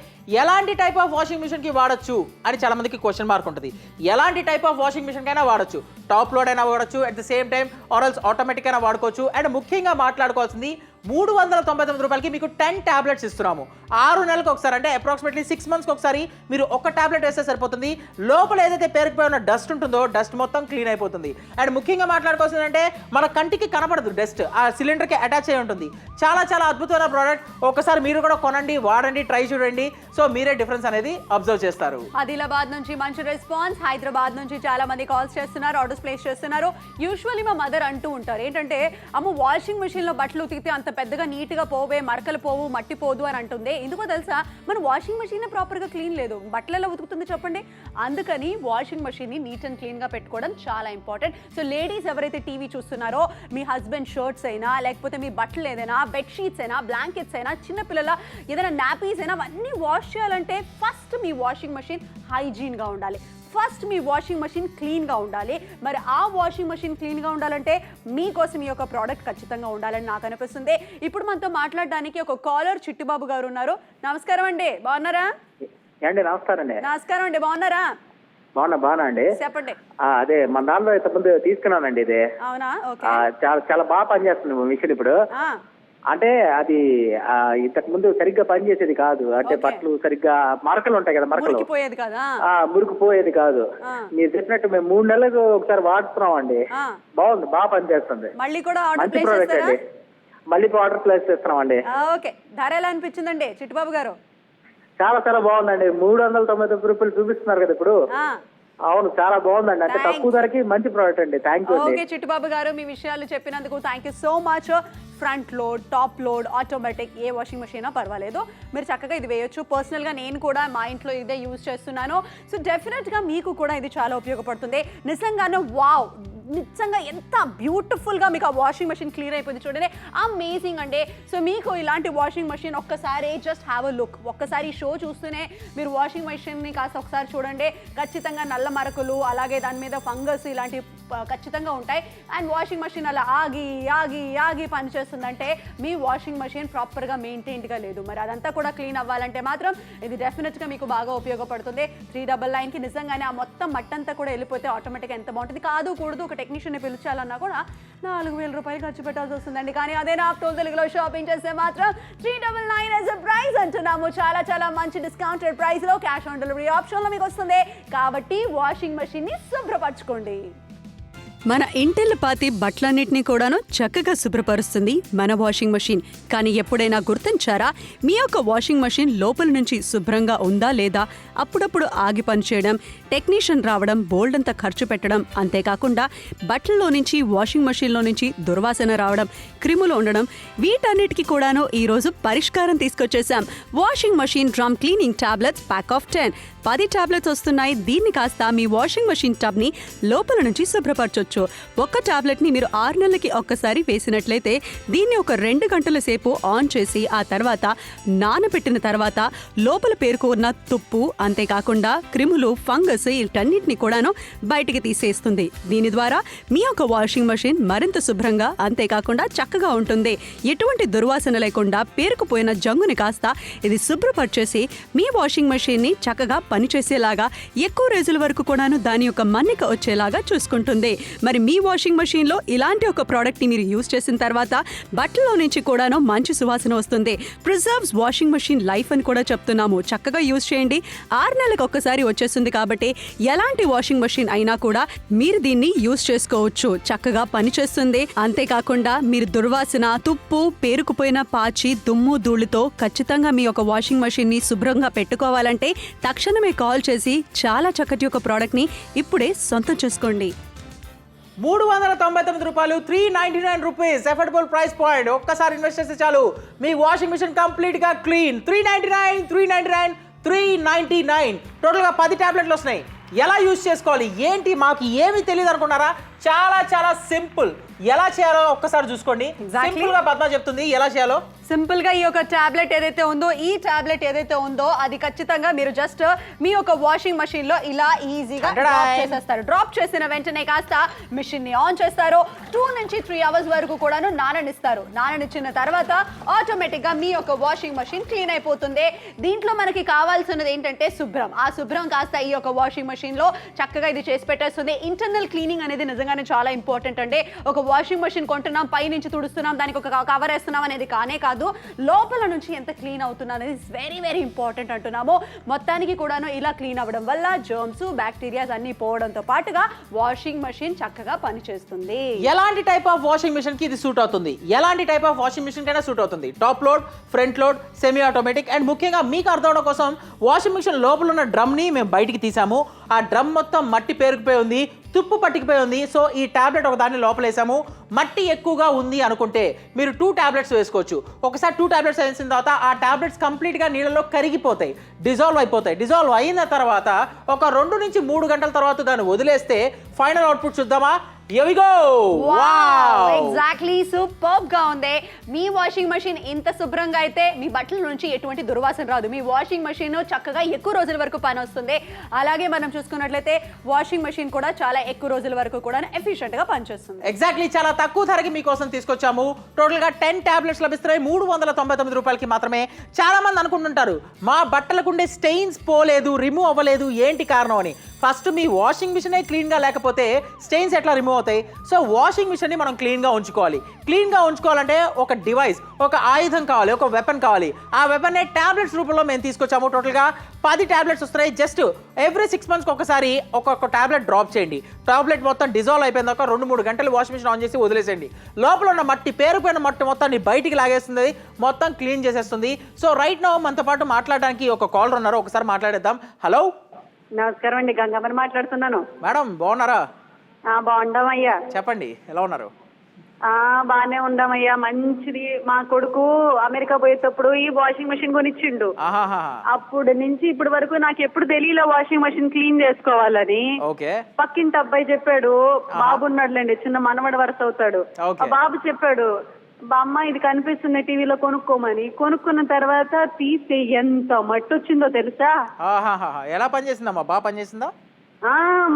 ఎలాంటి టైప్ ఆఫ్ వాషింగ్ మిషన్ కి వాడచ్చు అని చాలా మందికి క్వశ్చన్ మార్క్ ఉంటుంది. ఎలాంటి టైప్ ఆఫ్ వాషింగ్ మిషన్ కైనా వాడచ్చు, టాప్ లోడ్ అయినా వాడచ్చు, అట్ ద సేమ్ టైం ఆర్ఎల్స్ ఆటోమేటిక్ అయినా వాడుకోవచ్చు. అండ్ ముఖ్యంగా మాట్లాడుకోవాల్సింది 399 రూపాయలకి మీకు 10 టాబ్లెట్స్ ఇస్తున్నాము. 6 నెలలకు ఒకసారి, అంటే అప్రాక్సిమేట్లీ 6 మంత్స్కి ఒకసారి మీరు ఒక టాబ్లెట్ వేస్తే సరిపోతుంది. లోపల ఏదైతే పేరుకుపోయి ఉన్న డస్ట్ ఉంటుందో డస్ట్ మొత్తం క్లీన్ అయిపోతుంది. అండ్ ముఖ్యంగా మాట్లాడుకోవాల్సింది అంటే మన కంటికి కనపడదు డస్ట్, ఆ సిలిండర్కి అటాచ్ అయి ఉంటుంది. చాలా చాలా అద్భుతమైన ప్రోడక్ట్. ఒకసారి మీరు కూడా కొనండి, వాడండి, ట్రై చూడండి. సో మీరే డిఫరెన్స్ అనేది అబ్జర్వ్ చేస్తారు. ఆదిలాబాద్ నుంచి మంచి రెస్పాన్స్, హైదరాబాద్ నుంచి చాలా మంది కాల్స్ చేస్తున్నారు, ఆర్డర్స్ ప్లేస్ చేస్తున్నారు. యూజువల్లీ మా మదర్ అంటూ ఉంటారు ఏంటంటే, అమ్మ వాషింగ్ మెషిన్ లో బట్టలు ఉతికితే అంత పెద్దగా నీట్గా పోవే, మరకలు పోవు, మట్టి పోదు అని అంటుంది. ఎందుకో తెలుసా, మన వాషింగ్ మెషిన్ ప్రాపర్గా క్లీన్ లేదు, బట్టలలో ఉతుకుతుంది చెప్పండి. అందుకని వాషింగ్ మెషిన్ని నీట్ అండ్ క్లీన్గా పెట్టుకోవడం చాలా ఇంపార్టెంట్. సో లేడీస్ ఎవరైతే టీవీ చూస్తున్నారో, మీ హస్బెండ్ షర్ట్స్ అయినా, లేకపోతే మీ బట్టలు ఏదైనా, బెడ్షీట్స్ అయినా, బ్లాంకెట్స్ అయినా, చిన్నపిల్లల ఏదైనా నాపీస్ అయినా, అవన్నీ వాష్ చేయాలంటే ఫస్ట్ మీ వాషింగ్ మెషిన్ హైజీన్గా ఉండాలి, ఫస్ట్ మీ వాషింగ్ మెషిన్ క్లీన్గా ఉండాలి. మరి ఆ వాషింగ్ మెషిన్ క్లీన్గా ఉండాలంటే మీకోసం ఈ యొక్క ప్రోడక్ట్ ఖచ్చితంగా ఉండాలని నాకు అనిపిస్తుంది. ఇప్పుడు మనతో మాట్లాడడానికి ఒక కాలర్ చిట్టిబాబు గారు ఉన్నారు. నమస్కారం అండి, బాగున్నారా? నమస్కారం అండి. నమస్కారం అండి, బాగున్నారా? బాగున్నా అండి. చెప్పండి. అదే మన దాంట్లో ఇంతకుముందు తీసుకున్నానండి. ఇది అవునా? ఓకే. చాలా చాలా బాగా పనిచేస్తుంది మిషన్. ఇప్పుడు అంటే అది ఇంతకు ముందు సరిగ్గా పనిచేసేది కాదు, అంటే బట్టలు సరిగ్గా మరకలు ఉంటాయి కదా, మరకలు మురికిపోయేది కాదు. మీరు చెప్పినట్టు మేము 3 నెలలకు ఒకసారి వాడుతున్నాం అండి. బాగుంది, బాగా పనిచేస్తుంది. మంచి ప్రోడక్ట్ అండి. మళ్ళీ ఆర్డర్ ప్లేస్ చేస్తున్నాం అండి. ఓకే. ధర ఎలా అనిపించిందండి చిట్టుబాబు గారు? చాలా చాలా బాగుందండి. 399 రూపాయలు చూపిస్తున్నారు కదా ఇప్పుడు. అవును, చాలా బాగుందండి. అంటే తక్కువ ధరకి మంచి ప్రోడక్ట్ అండి. Thank you. ఓకే చిట్టుబాబు గారు, మీ విషయాలు చెప్పినందుకు thank you so much. Front load, top load, automatic A washing machine పర్వాలేదు, మీరు చక్కగా ఇది వేయొచ్చు. పర్సనల్గా నేను కూడా మా ఇంట్లో ఇదే యూజ్ చేస్తున్నాను. సో డెఫినెట్గా మీకు కూడా ఇది చాలా ఉపయోగపడుతుంది. నిజంగానే వావ్, నిజంగా ఎంత బ్యూటిఫుల్గా మీకు ఆ వాషింగ్ మెషిన్ క్లియర్ అయిపోయింది చూడండి, అమేజింగ్ అండి. సో మీకు ఇలాంటి వాషింగ్ మెషిన్ ఒక్కసారి జస్ట్ హ్యావ్ అ లుక్, ఒక్కసారి షో చూస్తూనే మీరు వాషింగ్ మెషిన్ని కాస్త ఒకసారి చూడండి. ఖచ్చితంగా నల్ల మరకలు, అలాగే దాని మీద ఫంగస్ ఇలాంటివి ఖచ్చితంగా ఉంటాయి. అండ్ వాషింగ్ మెషిన్ అలా ఆగి ఆగి ఆగి పనిచేస్తుందంటే మీ వాషింగ్ మెషిన్ ప్రాపర్గా మెయింటైన్డ్గా లేదు. మరి అదంతా కూడా క్లీన్ అవ్వాలంటే మాత్రం ఇది డెఫినెట్గా మీకు బాగా ఉపయోగపడుతుంది. 399కి నిజంగానే ఆ మొత్తం మట్టంతా కూడా వెళ్ళిపోతే ఆటోమేటిక్గా ఎంత బాగుంటుంది. కాదు కూడదు ఒక టెక్నీషియన్ని పిలిచాలన్నా కూడా 4000 రూపాయలు ఖర్చు పెట్టాల్సి వస్తుందండి. కానీ అదే నా టోల్ తెలుగులో షాపింగ్ చేస్తే మాత్రం 399 యాజ్ అ ప్రైస్ అంటున్నాము. చాలా చాలా మంచి డిస్కౌంటెడ్ ప్రైస్లో క్యాష్ ఆన్ డెలివరీ ఆప్షన్లో మీకు వస్తుంది. కాబట్టి వాషింగ్ మెషిన్ని శుభ్రపరచుకోండి. మన ఇంటిల్లిపాతి బట్టలన్నిటినీ కూడాను చక్కగా శుభ్రపరుస్తుంది మన వాషింగ్ మెషిన్. కానీ ఎప్పుడైనా గుర్తించారా, మీ యొక్క వాషింగ్ మెషిన్ లోపల నుంచి శుభ్రంగా ఉందా లేదా, అప్పుడప్పుడు ఆగి పనిచేయడం, టెక్నీషియన్ రావడం, బోల్డ్ అంతా ఖర్చు పెట్టడం, అంతేకాకుండా బట్టల్లో నుంచి వాషింగ్ మెషిన్లో నుంచి దుర్వాసన రావడం, క్రిములు ఉండడం, వీటన్నిటికీ కూడాను ఈరోజు పరిష్కారం తీసుకొచ్చేసాం. Washing machine drum cleaning tablets pack of 10 tablets వస్తున్నాయి. దీన్ని కాస్త మీ వాషింగ్ మెషిన్ టబ్ని లోపల నుంచి శుభ్రపరచొచ్చు. ఒక్క టాబ్లెట్ని మీరు 6 నెలలకి ఒక్కసారి వేసినట్లయితే దీన్ని ఒక 2 గంటల సేపు ఆన్ చేసి ఆ తర్వాత నానబెట్టిన తర్వాత లోపల పేరుకున్న తుప్పు, అంతేకాకుండా క్రిములు, ఫంగస్ వీటన్నిటిని కూడాను బయటికి తీసేస్తుంది. దీని ద్వారా మీ యొక్క వాషింగ్ మెషిన్ మరింత శుభ్రంగా, అంతేకాకుండా చక్కగా ఉంటుంది. ఎటువంటి దుర్వాసన లేకుండా పేరుకుపోయిన జంగుని కాస్త ఇది శుభ్రపరిచేసి మీ వాషింగ్ మెషిన్ని చక్కగా పనిచేసేలాగా, ఎక్కువ రోజుల వరకు కూడాను దాని యొక్క మన్నిక వచ్చేలాగా చూసుకుంటుంది. మరి మీ వాషింగ్ మెషిన్లో ఇలాంటి ఒక ప్రోడక్ట్ని మీరు యూజ్ చేసిన తర్వాత బట్టల్లో నుంచి కూడాను మంచి సువాసన వస్తుంది. ప్రిజర్వ్స్ వాషింగ్ మెషిన్ లైఫ్ అని కూడా చెప్తున్నాము. చక్కగా యూజ్ చేయండి. 6 నెలలకు ఒక్కసారి వచ్చేస్తుంది కాబట్టి ఎలాంటి వాషింగ్ మెషిన్ అయినా కూడా మీరు దీన్ని యూజ్ చేసుకోవచ్చు. చక్కగా పనిచేస్తుంది. అంతేకాకుండా మీరు దుర్వాసన, తుప్పు, పేరుకుపోయిన పాచి, దుమ్ము, ధూళితో ఖచ్చితంగా మీ యొక్క వాషింగ్ మెషిన్ని శుభ్రంగా పెట్టుకోవాలంటే తక్షణమే కాల్ చేసి చాలా చక్కటి ఒక ప్రోడక్ట్ని ఇప్పుడే సొంతం చేసుకోండి. 399 రూపాయలు, 399 రూపీస్ ఎఫర్డబుల్ ప్రైస్ పాయింట్. ఒక్కసారి ఇన్వెస్ట్ చేస్తే చాలు మీ వాషింగ్ మిషన్ కంప్లీట్గా క్లీన్. 399 టోటల్గా 10 టాబ్లెట్లు వస్తున్నాయి. ఎలా యూజ్ చేసుకోవాలి, ఏంటి, మాకు ఏమీ తెలియదు అనుకున్నారా? చాలా చాలా సింపుల్. ఎలా చేయాలో ఒక్కసారి చూసుకోండి. సింపుల్ గా పద్మ చెప్తుంది ఎలా చేయాలో. సింపుల్ గా ఈ యొక్క టాబ్లెట్ ఏదైతే ఉందో, ఈ టాబ్లెట్ ఏదైతే ఉందో అది ఖచ్చితంగా మీరు జస్ట్ మీ యొక్క వాషింగ్ మెషిన్ లో ఇలా ఈజీగా డ్రాప్ చేసేస్తారు. డ్రాప్ చేసిన వెంటనే కాస్త మిషన్ ని ఆన్ చేస్తారు. 2 నుంచి 3 అవర్స్ వరకు కూడాను నాననిస్తారు. నాననిచ్చిన తర్వాత ఆటోమేటిక్ గా మీ యొక్క వాషింగ్ మెషిన్ క్లీన్ అయిపోతుంది. దీంట్లో మనకి కావాల్సినది ఏంటంటే శుభ్రం. ఆ శుభ్రం కాస్త ఈ యొక్క వాషింగ్ మెషిన్ లో చక్కగా ఇది చేసి పెట్టేస్తుంది. ఇంటర్నల్ క్లీనింగ్ అనేది నిజంగానే చాలా ఇంపార్టెంట్ అండి. ఒక వాషింగ్ మెషిన్ కొంటున్నాం, పై నుంచి తుడుస్తున్నాం, దానికి ఒక కవర్ వేస్తున్నాం అనేది కానే కాదు, లోపల నుంచి ఎంత క్లీన్ అవుతున్నా అనేది వెరీ వెరీ ఇంపార్టెంట్ అంటున్నాము. మొత్తానికి కూడాను ఇలా క్లీన్ అవ్వడం వల్ల జర్మ్స్, బ్యాక్టీరియాస్ అన్ని పోవడంతో పాటుగా వాషింగ్ మెషిన్ చక్కగా పనిచేస్తుంది. ఎలాంటి టైప్ ఆఫ్ వాషింగ్ మెషిన్ కి ఇది సూట్ అవుతుంది, ఎలాంటి టైప్ ఆఫ్ వాషింగ్ మెషిన్ కైనా సూట్ అవుతుంది. Top load, front load, semi automatic. And ముఖ్యంగా మీకు అర్థం అవడం కోసం వాషింగ్ మెషిన్ లోపల ఉన్న డ్రమ్ ని మేము బయటికి తీసాము. ఆ డ్రమ్ మొత్తం మట్టి పేరుకుపోయి ఉంది, తుప్పు పట్టికిపోయి ఉంది. సో ఈ టాబ్లెట్ ఒక దాన్ని లోపలేసాము. మట్టి ఎక్కువగా ఉంది అనుకుంటే మీరు 2 టాబ్లెట్స్ వేసుకోవచ్చు. ఒకసారి 2 టాబ్లెట్స్ వేసిన తర్వాత ఆ టాబ్లెట్స్ కంప్లీట్గా నీళ్ళలో కరిగిపోతాయి, డిజాల్వ్ అయిపోతాయి. డిజాల్వ్ అయిన తర్వాత ఒక 2 నుంచి 3 గంటల తర్వాత దాన్ని వదిలేస్తే ఫైనల్ అవుట్పుట్ చూద్దామా? Here we go! Wow! Exactly, superb గా ఉంది. మీ వాషింగ్ మెషిన్ ఇంత శుభ్రంగా అయితే మీ బట్టల నుంచి ఎటువంటి దుర్వాసన రాదు. మీ వాషింగ్ మెషిన్ చక్కగా ఎక్కువ రోజుల వరకు పని వస్తుంది. అలాగే మనం చూసుకున్నట్లయితే వాషింగ్ మెషిన్ కూడా చాలా ఎక్కువ రోజుల వరకు కూడా ఎఫిషియెంట్ గా పనిచేస్తుంది. ఎగ్జాక్ట్లీ, చాలా తక్కువ ధరకి మీకోసం తీసుకొచ్చాము. టోటల్ గా 10 టాబ్లెట్స్ లభిస్తున్నాయి 399 రూపాయలకి మాత్రమే. చాలా మంది అనుకుంటుంటారు మా బట్టలకు ఉండే స్టెయిన్స్ పోలేదు, రిమూవ్ అవ్వలేదు, ఏంటి కారణం అని. ఫస్ట్ మీ వాషింగ్ మిషనే క్లీన్గా లేకపోతే స్టెయిన్స్ ఎట్లా రిమూవ్ అవుతాయి? సో వాషింగ్ మిషన్ని మనం క్లీన్గా ఉంచుకోవాలి. క్లీన్గా ఉంచుకోవాలంటే ఒక డివైస్, ఒక ఆయుధం కావాలి, ఒక వెపన్ కావాలి. ఆ వెపన్నే ట్యాబ్లెట్స్ రూపంలో మేము తీసుకొచ్చాము. టోటల్గా 10 ట్యాబ్లెట్స్ వస్తున్నాయి. జస్ట్ ఎవ్రీ 6 monthsకి ఒకసారి ఒక్కొక్క ట్యాబ్లెట్ డ్రాప్ చేయండి. ట్యాబ్లెట్ మొత్తం డిజాల్వ్ అయిపోయింది ఒక 2-3 గంటలు వాషింగ్ మిషన్ ఆన్ చేసి వదిలేసేయండి. లోపల ఉన్న మట్టి, పేరుపోయిన మట్టి మొత్తాన్ని బయటికి లాగేస్తుంది, మొత్తం క్లీన్ చేసేస్తుంది. సో రైట్ నౌ మనతో పాటు మాట్లాడడానికి ఒక కాలర్ ఉన్నారు, ఒకసారి మాట్లాడేద్దాం. హలో, నమస్కారం అండి, గంగమ్మని మాట్లాడుతున్నాను. మేడం బాగున్నారా? బాగుండామయ్యా. చెప్పండి, ఎలా ఉన్నారు? బాగానే ఉందామయ్యా. మంచిది. మా కొడుకు అమెరికా పోయేటప్పుడు ఈ వాషింగ్ మెషిన్ కొనిచ్చిండు. అప్పుడు నుంచి ఇప్పటి వరకు నాకు ఎప్పుడు తెలియలే వాషింగ్ మెషిన్ క్లీన్ చేసుకోవాలని. పక్కింటి అబ్బాయి చెప్పాడు, బాబు ఉన్నాడులేండి, చిన్న మనవడ వరుస అవుతాడు. ఆ బాబు చెప్పాడు, బామ్మ ఇది కనిపిస్తుంది టీవీలో కొనుక్కోమని. కొనుక్కున్న తర్వాత తీస్తే ఎంత మట్టి వచ్చిందో తెలుసా? ఎలా పనిచేసిందమ్మా? బాగా పనిచేసిందా?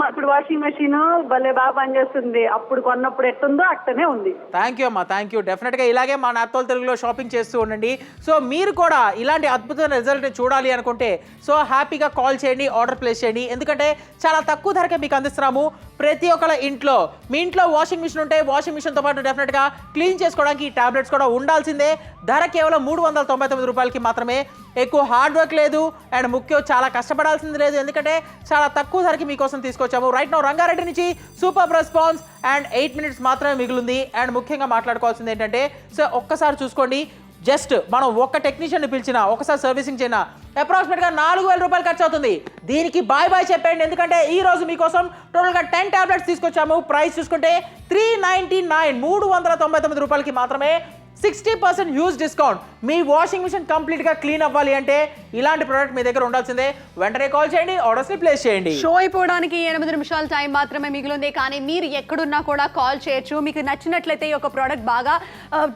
ఇప్పుడు వాషింగ్ మెషిన్ భలే బాగా పనిచేస్తుంది. అప్పుడు కొన్నప్పుడు ఎట్టుందో అట్టనే ఉంది. థ్యాంక్ యూ అమ్మా, థ్యాంక్ యూ. డెఫినెట్గా ఇలాగే మా నాప్తోల్ తెలుగులో షాపింగ్ చేస్తూ ఉండండి. సో మీరు కూడా ఇలాంటి అద్భుతమైన రిజల్ట్ చూడాలి అనుకుంటే సో హ్యాపీగా కాల్ చేయండి, ఆర్డర్ ప్లేస్ చేయండి. ఎందుకంటే చాలా తక్కువ ధరకే మీకు అందిస్తున్నాము. ప్రతి ఒక్కళ్ళ ఇంట్లో, మీ ఇంట్లో వాషింగ్ మిషన్ ఉంటే వాషింగ్ మిషన్తో పాటు డెఫినెట్గా క్లీన్ చేసుకోవడానికి ఈ టాబ్లెట్స్ కూడా ఉండాల్సిందే. ధర కేవలం 399 రూపాయలకి మాత్రమే. ఎక్కువ హార్డ్ వర్క్ లేదు అండ్ ముఖ్యం చాలా కష్టపడాల్సింది లేదు, ఎందుకంటే చాలా తక్కువ ధరకి మీకోసం తీసుకొచ్చాము. రైట్ నౌ రంగారెడ్డి నుంచి సూపర్ రెస్పాన్స్ అండ్ 8 minutes మాత్రమే మిగిలింది. అండ్ ముఖ్యంగా మాట్లాడుకోవాల్సింది ఏంటంటే, సో ఒక్కసారి చూసుకోండి, జస్ట్ మనం ఒక్క టెక్నీషియన్ని పిలిచినా, ఒకసారి సర్వీసింగ్ చేసినా అప్రాక్సిమేట్గా 4000 రూపాయలు ఖర్చు అవుతుంది. దీనికి బాయ్ చెప్పండి, ఎందుకంటే ఈ రోజు మీకోసం టోటల్గా 10 టాబ్లెట్స్ తీసుకొచ్చాము. ప్రైస్ చూసుకుంటే 399 రూపాయలకి మాత్రమే. 60% యూజ్ డిస్కౌంట్. మీ వాషింగ్ మిషన్ కంప్లీట్గా క్లీన్ అవ్వాలి అంటే ఇలాంటి ప్రోడక్ట్ మీ దగ్గర ఉండాల్సిందే. వెంటనే కాల్ చేయండి, ఆర్డర్స్ని ప్లేస్ చేయండి. షో అయిపోవడానికి 8 నిమిషాల టైం మాత్రమే మిగిలింది, కానీ మీరు ఎక్కడున్నా కూడా కాల్ చేయొచ్చు. మీకు నచ్చినట్లయితే ఈ యొక్క ప్రోడక్ట్ బాగా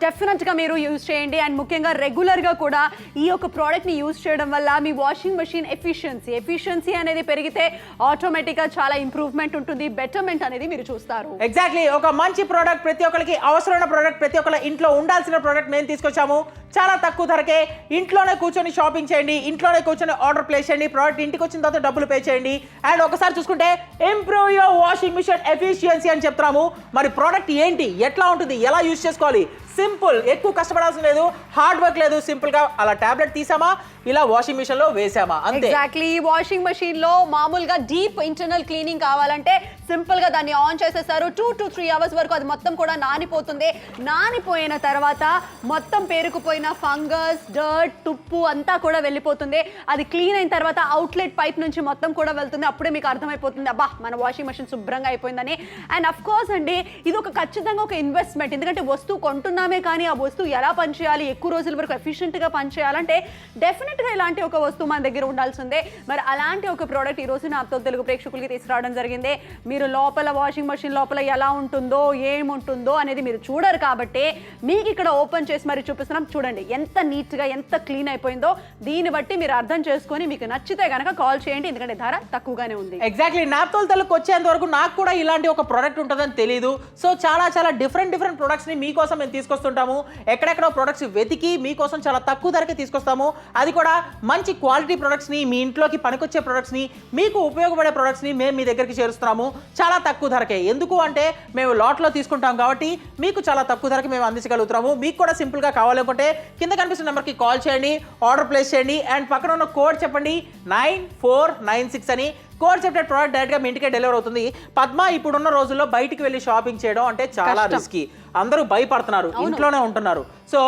డెఫినెట్గా మీరు యూజ్ చేయండి. అండ్ ముఖ్యంగా రెగ్యులర్గా కూడా ఈ యొక్క ప్రోడక్ట్ని యూజ్ చేయడం వల్ల మీ వాషింగ్ మెషిన్ ఎఫిషియన్సీ అనేది పెరిగితే ఆటోమేటిక్గా చాలా ఇంప్రూవ్మెంట్ ఉంటుంది, బెటర్మెంట్ అనేది మీరు చూస్తారు. ఎగ్జాక్ట్లీ, ఒక మంచి ప్రోడక్ట్, ప్రతి ఒక్కరికి అవసరమైన ప్రోడక్ట్, ప్రతి ఒక్కరి ఇంట్లో ఉండాల్సిన ప్రోడక్ట్ మేము తీసుకొచ్చాము. చాలా తక్కువ ధరకే. ఇంట్లోనే కూర్చొని షాపింగ్ చేయండి, ఇంట్లోనే కూర్చొని ఆర్డర్ ప్లేస్ చేయండి. ప్రోడక్ట్ ఇంటికి వచ్చిన తర్వాత డబ్బులు పే చేయండి. అండ్ ఒకసారి చూసుకుంటే improve your washing machine efficiency అని చెప్తున్నాము. మరి ప్రోడక్ట్ ఏంటి, ఎట్లా ఉంటుంది, ఎలా యూజ్ చేసుకోవాలి? సింపుల్, ఎక్కువ కష్టపడాల్సిన లేదు, హార్డ్ వర్క్ లేదు. సింపుల్గా అలా టాబ్లెట్ తీసామా, ఇలా వాషింగ్ మిషన్ లో వేసామా, అంతే. ఎగ్జాక్ట్లీ. ఈ వాషింగ్ మెషిన్ లో మామూలుగా డీప్ ఇంటర్నల్ క్లీనింగ్ కావాలంటే సింపుల్ గా దాన్ని ఆన్ చేసేస్తారు. 2 to 3 hours వరకు అది మొత్తం కూడా నానిపోతుంది. నానిపోయిన తర్వాత మొత్తం పేరుకుపోయిన ఫంగస్, డర్ట్, తుప్పు అంతా కూడా వెళ్ళిపోతుంది. అది క్లీన్ అయిన తర్వాత అవుట్లెట్ పైప్ నుంచి మొత్తం కూడా వెళ్తుంది. అప్పుడే మీకు అర్థమైపోతుంది, అబ్బా మన వాషింగ్ మెషిన్ శుభ్రంగా అయిపోయిందని. అండ్ అఫ్ కోర్స్ అండి, ఇది ఒక ఖచ్చితంగా ఒక ఇన్వెస్ట్మెంట్. ఎందుకంటే వస్తువు కొంటున్నామే, కానీ ఆ వస్తువు ఎలా పనిచేయాలి, ఎక్కువ రోజుల వరకు ఎఫిషియెంట్గా పనిచేయాలంటే డెఫినెట్గా ఇలాంటి ఒక వస్తువు మన దగ్గర ఉండాల్సిందే. మరి అలాంటి ఒక ప్రోడక్ట్ ఈ రోజు నాప్తోల్ తెలుగు ప్రేక్షకులకి తీసుకురావడం జరిగింది. మీరు లోపల వాషింగ్ మెషిన్ లోపల ఎలా ఉంటుందో, ఏముంటుందో అనేది మీరు చూడరు కాబట్టి మీకు ఇక్కడ ఓపెన్ చేసి మరి చూపిస్తున్నాం. చూడండి ఎంత నీట్గా, ఎంత క్లీన్ అయిపోయిందో. దీన్ని బట్టి మీరు అర్థం చేసుకొని మీకు నచ్చితే కనుక కాల్ చేయండి, ఎందుకంటే ధర తక్కువగానే ఉంది. ఎగ్జాక్ట్లీ, నాప్తోల్ తెలుగు వచ్చేంత వరకు నాకు కూడా ఇలాంటి ఒక ప్రోడక్ట్ ఉంటుందని తెలియదు. సో చాలా డిఫరెంట్ ప్రొడక్ట్స్ని మీకోసం మేము తీసుకొస్తుంటాము. ఎక్కడెక్కడో ప్రొడక్ట్స్ వెతికి మీకోసం చాలా తక్కువ ధరకే తీసుకొస్తాము. అది కూడా మంచి క్వాలిటీ ప్రొడక్ట్స్ని, మీ ఇంట్లోకి పనికొచ్చే ప్రొడక్ట్స్ని, మీకు ఉపయోగపడే ప్రొడక్ట్స్ని మేము మీ దగ్గరికి చేరుస్తున్నాము చాలా తక్కువ ధరకే. ఎందుకు అంటే మేము లాట్లో తీసుకుంటాం కాబట్టి మీకు చాలా తక్కువ ధరకి మేము అందించగలుగుతాము. మీకు కూడా సింపుల్గా కావాలనుకుంటే కింద కనిపిస్తున్న నెంబర్కి కాల్ చేయండి, ఆర్డర్ ప్లేస్ చేయండి. అండ్ పక్కన ఉన్న కోడ్ చెప్పండి 9496 అని. కోడ్ చెప్తే ప్రోడక్ట్ డైరెక్ట్గా మీ ఇంటికే డెలివర్ అవుతుంది. పద్మ, ఇప్పుడున్న రోజుల్లో బయటికి వెళ్ళి షాపింగ్ చేయడం అంటే చాలా రిస్కీ. అందరూ భయపడుతున్నారు, ఇంట్లోనే ఉంటున్నారు. సో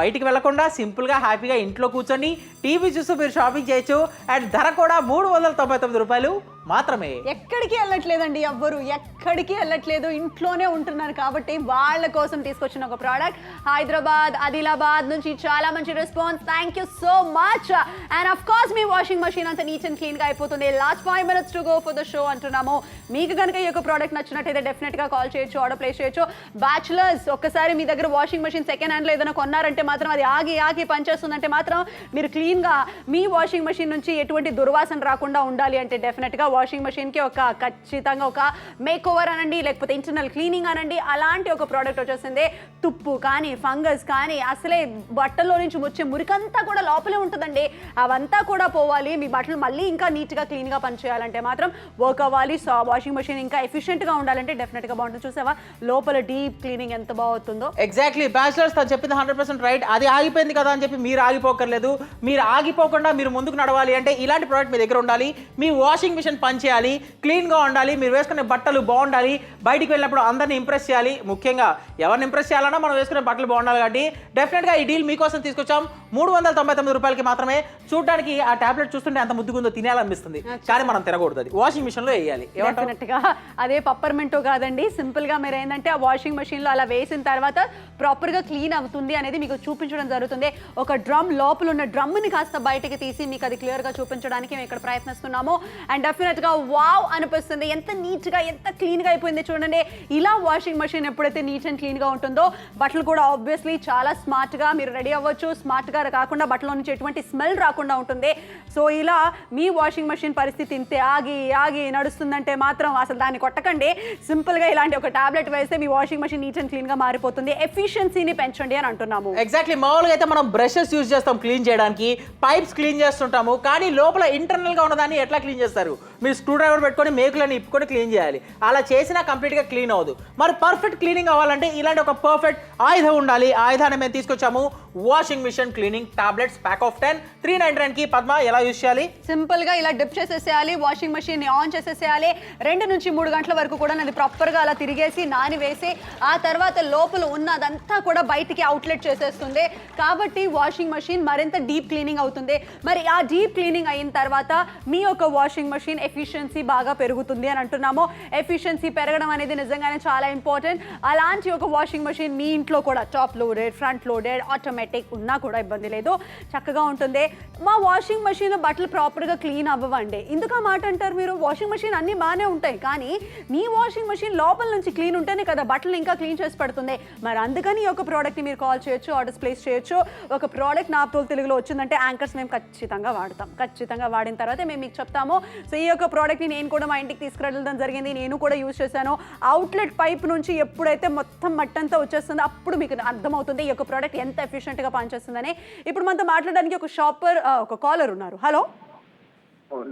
బయటికి వెళ్లకుండా సింపుల్గా హ్యాపీగా ఇంట్లో కూర్చొని టీవీ చూస్తూ మీరు షాపింగ్ చేయొచ్చు. అండ్ ధర కూడా 399 రూపాయలు మాత్రమే. ఎక్కడికి వెళ్ళట్లేదండి, ఎవ్వరు ఎక్కడికి వెళ్ళట్లేదు, ఇంట్లోనే ఉంటున్నారు. కాబట్టి వాళ్ళ కోసం తీసుకొచ్చిన ఒక ప్రోడక్ట్. హైదరాబాద్, ఆదిలాబాద్ నుంచి చాలా మంచి response. Thank you so much. And of course me washing machine అంతా నీట్ అండ్ క్లీన్ గా అయిపోతుంది. Last 5 minutes to go for the show అంటున్నాము. మీకు కనుక ఈ యొక్క ప్రోడక్ట్ నచ్చినట్టయితే డెఫినెట్ గా కాల్ చేయొచ్చు, ఆర్డర్ ప్లేస్ చేయొచ్చు. బ్యాచులర్స్, ఒక్కసారి మీ దగ్గర వాషింగ్ మెషిన్ సెకండ్ హ్యాండ్ లో ఏదైనా కొన్నారంటే మాత్రం అది ఆగి పనిచేస్తుందంటే మాత్రం మీరు క్లీన్ గా మీ వాషింగ్ మెషిన్ నుంచి ఎటువంటి దుర్వాసన రాకుండా ఉండాలి అంటే డెఫినెట్ గా వాషింగ్ మెషిన్కి ఒక ఖచ్చితంగా ఒక మేక్ ఓవర్ అనండి, లేకపోతే ఇంటర్నల్ క్లీనింగ్ అనండి, అలాంటి ఒక ప్రోడక్ట్ వచ్చేసింది. తుప్పు కానీ ఫంగస్ కానీ అసలే బట్టల్లో నుంచి వచ్చే మురికంతా కూడా లోపలే ఉంటుందండి. అవంతా కూడా పోవాలి, మీ బట్టలు మళ్ళీ ఇంకా నీట్గా క్లీన్గా పనిచేయాలంటే మాత్రం వర్క్ అవ్వాలి. సో వాషింగ్ మెషిన్ ఇంకా ఎఫిషియెంట్గా ఉండాలంటే డెఫినెట్గా బాగుంటుంది. చూసావా లోపల డీప్ క్లీనింగ్ ఎంత బాగుతుందో. ఎగ్జాక్ట్లీ బ్యాచిలర్స్ తను చెప్పింది 100% రైట్. అది ఆగిపోయింది కదా అని చెప్పి మీరు ఆగిపోకర్లేదు. మీరు ఆగిపోకుండా మీరు ముందుకు నడవాలి అంటే ఇలాంటి ప్రోడక్ట్ మీ దగ్గర ఉండాలి. మీ వాషింగ్ మిషన్ పనిచేయాలి, క్లీన్గా ఉండాలి, మీరు వేసుకునే బట్టలు బాగుండాలి, బయటికి వెళ్ళినప్పుడు అందరిని ఇంప్రెస్ చేయాలి. ముఖ్యంగా ఎవరిని ఇంప్రెస్ చేయాలన్నా మనం వేసుకునే బట్టలు బాగుండాలి. కాబట్టి డెఫినెట్గా ఈ డీల్ మీకోసం తీసుకొచ్చాం. 399 రూపాయలకి మాత్రమే. చూడడానికి ఆ టాబ్లెట్ చూస్తుంటే ఎంత ముద్దుగుందో తినేయాలనిపిస్తుంది, కానీ మనం తినకూడదు. అది వాషింగ్ మిషన్ లో వేయాలి. డెఫినెట్గా అదే పప్పర్మెంటో కాదండి, సింపుల్గా మీరు ఏంటంటే ఆ వాషింగ్ మెషిన్లో అలా వేసిన తర్వాత ప్రాపర్గా క్లీన్ అవుతుంది అనేది మీకు చూపించడం జరుగుతుంది. ఒక డ్రమ్ లోపల ఉన్న డ్రమ్ని కాస్త బయటకి తీసి మీకు అది క్లియర్గా చూపించడానికి మేము ఇక్కడ ప్రయత్నిస్తున్నాము. అండ్ డెఫినెట్గా వావ్ అనిపిస్తుంది, ఎంత నీట్గా ఎంత క్లీన్గా అయిపోయింది చూడండి. ఇలా వాషింగ్ మెషిన్ ఎప్పుడైతే నీట్ అండ్ క్లీన్గా ఉంటుందో బట్టలు కూడా ఆబ్వియస్లీ చాలా స్మార్ట్గా మీరు రెడీ అవ్వచ్చు. స్మార్ట్గా కాకుండా బట్టలో నుంచి ఎటువంటి స్మెల్ రాకుండా ఉంటుంది. సో ఇలా మీ వాషింగ్ మెషిన్ పరిస్థితి ఇంతే ఆగి ఆగి నడుస్తుందంటే మాత్రం అసలు దాన్ని కొట్టకండి. సింపుల్గా ఇలాంటి ఒక టాబ్లెట్ వేస్తే మీ వాషింగ్ మెషిన్ నీట్ అండ్ క్లీన్గా మారిపోతుంది. ఎఫిషియన్సీని పెంచండి అని అంటున్నాము. ఎగ్జాక్ట్లీ. మామూలుగా అయితే మనం బ్రషెస్ యూజ్ చేస్తాం క్లీన్ చేయడానికి, పైప్స్ క్లీన్ చేస్తుంటాము, కానీ లోపల ఇంటర్నల్గా ఉన్నదాన్ని ఎట్లా క్లీన్ చేస్తారు? మీరు స్క్రూ డ్రైవర్ పెట్టుకొని మేకులను ఇప్పుకొని క్లీన్ చేయాలి. అలా చేసినా కంప్లీట్గా క్లీన్ అవ్వదు. మరి పర్ఫెక్ట్ క్లీనింగ్ అవ్వాలంటే ఇలాంటి ఒక పర్ఫెక్ట్ ఆయుధం ఉండాలి. ఆయుధాన్ని మేము తీసుకొచ్చాము, washing machine cleaning tablets pack of 10 399కి. పద్మ ఎలా యూజ్ చేయాలి? సింపుల్ గా ఇలా డిప్ చేసేసేయాలి, వాషింగ్ మెషిన్ ని ఆన్ చేసేసేయాలి. 2 నుంచి 3 గంటల వరకు కూడా అది ప్రాపర్ గా అలా తిరిగేసి నాని వేసి ఆ తర్వాత లోపల ఉన్నదంతా కూడా బయటికి అవుట్లెట్ చేసేస్తుంది. కాబట్టి వాషింగ్ మెషిన్ మరింత డీప్ క్లీనింగ్ అవుతుంది. మరి ఆ డీప్ క్లీనింగ్ అయిన తర్వాత మీ యొక్క వాషింగ్ మెషిన్ ఎఫిషియన్సీ బాగా పెరుగుతుంది అని అంటున్నాము. ఎఫిషియన్సీ పెరగడం అనేది నిజంగానే చాలా ఇంపార్టెంట్. అలాంటి ఒక వాషింగ్ మెషిన్ మీ ఇంట్లో కూడా top loaded, front loaded, automatic ఉన్నా కూడా ఇబ్బంది లేదు, చక్కగా ఉంటుంది. మా వాషింగ్ మెషిన్ బట్టలు ప్రాపర్గా క్లీన్ అవ్వండి. ఎందుకు ఆ మాట అంటారు మీరు? వాషింగ్ మెషిన్ అన్నీ బాగానే ఉంటాయి, కానీ మీ వాషింగ్ మెషిన్ లోపల నుంచి క్లీన్ ఉంటేనే కదా బట్టలు ఇంకా క్లీన్ చేసి పెడుతుంది. మరి అందుకని ఒక ప్రోడక్ట్ని మీరు కాల్ చేయొచ్చు, ఆర్డర్స్ ప్లేస్ చేయొచ్చు. ఒక ప్రోడక్ట్ నా తోలు తెలుగులో వచ్చిందంటే యాంకర్స్ మేము ఖచ్చితంగా వాడతాం. ఖచ్చితంగా వాడిన తర్వాత మేము మీకు చెప్తాము. సో ఈ యొక్క ప్రోడక్ట్ని నేను కూడా మా ఇంటికి తీసుకురావడం జరిగింది, నేను కూడా యూజ్ చేశాను. అవుట్లెట్ పైప్ నుంచి ఎప్పుడైతే మొత్తం మట్టంతా వచ్చేస్తుందో అప్పుడు మీకు అర్థమవుతుంది ఈ యొక్క ప్రోడక్ట్ ఎంత ఎఫిషియెంట్గా పనిచేస్తుందని. ఇప్పుడు మనతో మాట్లాడడానికి ఒక షాపర్, ఒక కాలర్ ఉన్నారు. హలో,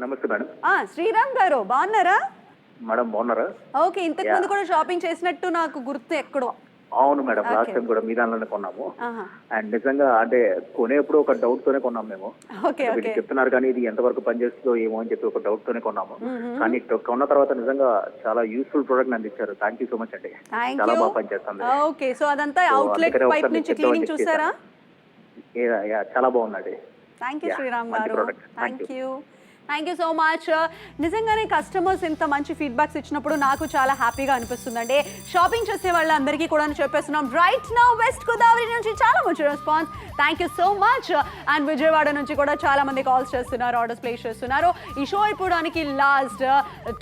నమస్తే మేడం. శ్రీరామ్ గారు బాగున్నారా? మేడం బాగున్నారా? ఓకే, ఇంతకు ముందు కూడా షాపింగ్ చేసినట్టు నాకు గుర్తు ఎక్కడో. అవును మేడం, లాస్ట్ టైం కూడా మీ దానిలోనే కొన్నాము. అండ్ నిజంగా అంటే కొనేప్పుడు ఒక డౌట్ తోనే కొన్నాం మేము. వీళ్ళు చెప్తున్నారు కానీ ఇది ఎంతవరకు పనిచేస్తుందో ఏమో అని చెప్పి ఒక డౌట్ తోనే కొన్నాము. కానీ కొన్న తర్వాత నిజంగా చాలా యూస్ఫుల్ ప్రోడక్ట్ అందించారు. థ్యాంక్ యూ సో మచ్ అండి, చాలా బాగా పనిచేస్తుంది. ఓకే, సో అదంతా అవుట్లెట్ పైప్ నుంచి క్లీనింగ్ చూసారా? చాలా బాగుందండి. థ్యాంక్ యూ శ్రీరామ్ గారు, థ్యాంక్ యూ సో మచ్. నిజంగానే కస్టమర్స్ ఇంత మంచి ఫీడ్బ్యాక్స్ ఇచ్చినప్పుడు నాకు చాలా హ్యాపీగా అనిపిస్తుందండి. షాపింగ్ చేసే వాళ్ళందరికీ కూడా చెప్పేస్తున్నాం, రైట్ నౌ వెస్ట్ గోదావరి నుంచి చాలా మంచి response. Thank you so much. And Vijayawada నుంచి కూడా చాలా మంది కాల్స్ చేస్తున్నారు, ఆర్డర్స్ ప్లేస్ చేస్తున్నారు. ఈ షో అయిపోవడానికి last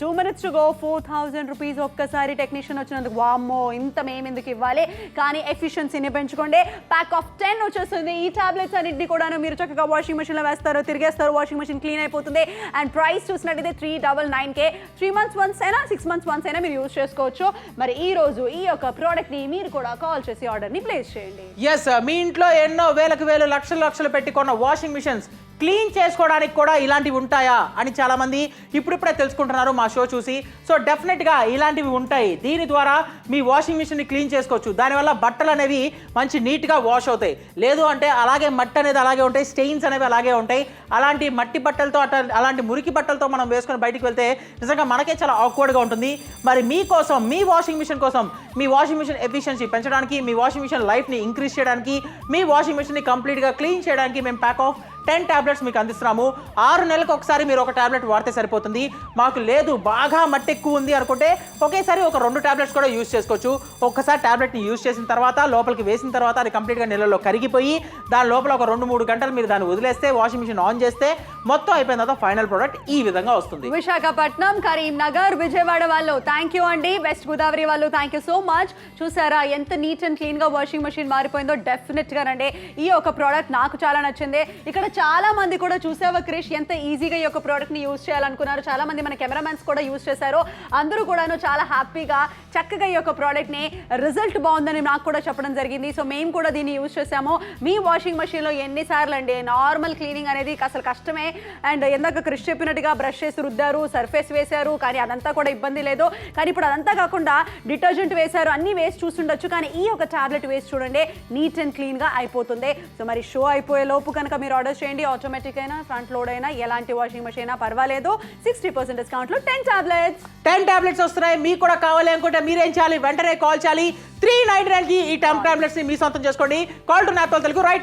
2 minutes to go. 4000 rupees ఒక్కసారి టెక్నీషియన్ వచ్చినందుకు. వామ్మో, ఇంత మేము ఎందుకు ఇవ్వాలి? కానీ ఎఫిషియన్సీని పెంచుకోండి. ప్యాక్ ఆఫ్ 10 వచ్చేస్తుంది. ఈ టాబ్లెట్స్ అన్నింటినీ కూడా మీరు చక్కగా వాషింగ్ మెషిన్లో వేస్తారు, తిరిగేస్తారు, వాషింగ్ మెషిన్ క్లీన్ అయిపోతుంది. అండ్ ప్రైస్ చూసినట్టయితే 399K. 3 months once అయినా 6 months once అయినా మీరు యూజ్ చేసుకోవచ్చు. మరి ఈ రోజు ఈ యొక్క ప్రోడక్ట్ని మీరు కూడా కాల్ చేసి ఆర్డర్ని ప్లేస్ చేయండి. ఎస్, మీ ఇంట్లో ఎన్నో వేలకు వేలు లక్షలు పెట్టి కొన్న వాషింగ్ మిషన్స్ క్లీన్ చేసుకోవడానికి కూడా ఇలాంటివి ఉంటాయా అని చాలామంది ఇప్పుడిప్పుడే తెలుసుకుంటున్నారు మా షో చూసి. సో డెఫినెట్గా ఇలాంటివి ఉంటాయి. దీని ద్వారా మీ వాషింగ్ మిషన్ని క్లీన్ చేసుకోవచ్చు. దానివల్ల బట్టలు అనేవి మంచి నీట్గా వాష్ అవుతాయి. లేదు అంటే అలాగే మట్టి అనేది అలాగే ఉంటాయి, స్టెయిన్స్ అనేవి అలాగే ఉంటాయి. అలాంటి మట్టి బట్టలతో అలాంటి మురికి బట్టలతో మనం వేసుకొని బయటికి వెళ్తే నిజంగా మనకే చాలా ఆక్వర్డ్గా ఉంటుంది. మరి మీకోసం, మీ వాషింగ్ మిషన్ కోసం, మీ వాషింగ్ మిషన్ ఎఫిషియన్సీ పెంచడానికి, మీ వాషింగ్ మిషన్ లైఫ్ని ఇంక్రీజ్ చేయడానికి, మీ వాషింగ్ మిషన్ని కంప్లీట్గా క్లీన్ చేయడానికి మేము ప్యాక్ ఆఫ్ 10 టాబ్లెట్స్ మీకు అందిస్తున్నాము. 6 నెలలకు ఒకసారి మీరు ఒక టాబ్లెట్ వాడితే సరిపోతుంది. మాకు లేదు బాగా మట్టి ఎక్కువ ఉంది అనుకుంటే ఒకేసారి ఒక 2 టాబ్లెట్స్ కూడా యూజ్ చేసుకోవచ్చు. ఒక్కసారి టాబ్లెట్ని యూజ్ చేసిన తర్వాత లోపలికి వేసిన తర్వాత అది కంప్లీట్గా నీళ్ళలో కరిగిపోయి దాని లోపల ఒక 2-3 గంటలు మీరు దాన్ని వదిలేస్తే, వాషింగ్ మిషన్ ఆన్ చేస్తే మొత్తం అయిపోయిన తర్వాత ఫైనల్ ప్రోడక్ట్ ఈ విధంగా వస్తుంది. విశాఖపట్నం, కరీంనగర్, విజయవాడ వాళ్ళు థ్యాంక్ యూ అండి. వెస్ట్ గోదావరి వాళ్ళు థ్యాంక్ యూ సో మచ్. చూసారా ఎంత నీట్ అండ్ క్లీన్గా వాషింగ్ మెషిన్ మారిపోయిందో? డెఫినెట్గానండి ఈ ఒక ప్రోడక్ట్ నాకు చాలా నచ్చింది. ఇక్కడ చాలా మంది కూడా చూసావా క్రిష్ ఎంత ఈజీగా ఈ యొక్క ప్రోడక్ట్ని యూజ్ చేయాలనుకున్నారు. చాలా మంది మన కెమెరామెన్స్ కూడా యూజ్ చేశారు. అందరూ కూడాను చాలా హ్యాపీగా చక్కగా ఈ యొక్క ప్రోడక్ట్ని రిజల్ట్ బాగుందని నాకు కూడా చెప్పడం జరిగింది. సో మేము కూడా దీన్ని యూజ్ చేసాము. మీ వాషింగ్ మెషిన్లో ఎన్నిసార్లు అండి నార్మల్ క్లీనింగ్ అనేది అసలు కష్టమే. అండ్ ఎందాక క్రిష్ చెప్పినట్టుగా బ్రష్ చేసి రుద్దారు, సర్ఫేస్ వేశారు, కానీ అదంతా కూడా ఇబ్బంది లేదు. కానీ ఇప్పుడు అదంతా కాకుండా డిటర్జెంట్ వేశారు, అన్నీ వేసి చూస్తుండొచ్చు. కానీ ఈ ఒక టాబ్లెట్ వేసి చూడండి, నీట్ అండ్ క్లీన్గా అయిపోతుంది. సో మరి షో అయిపోయే లోపు కనుక మీరు ఆర్డర్ చేయండి. ఆటోమేటిక్ అయినా ఫ్రంట్ లోడ్ అయినా ఎలాంటి వాషింగ్ మెషిన్ అయినా పర్వాలేదు. 60% డిస్కౌంట్లో 10 టాబ్లెట్స్. 10 టాబ్లెట్స్ వస్తున్నాయి. మీకు కూడా కావాలి అనుకుంటే మీరేం చేయాలి? వెంటనే కాల్ చేయాలి. 399కి ఈ 10 టాబ్లెట్స్ ని మీ సొంతం చేసుకోండి. కాల్ టు నాతో తెలుగు రైట్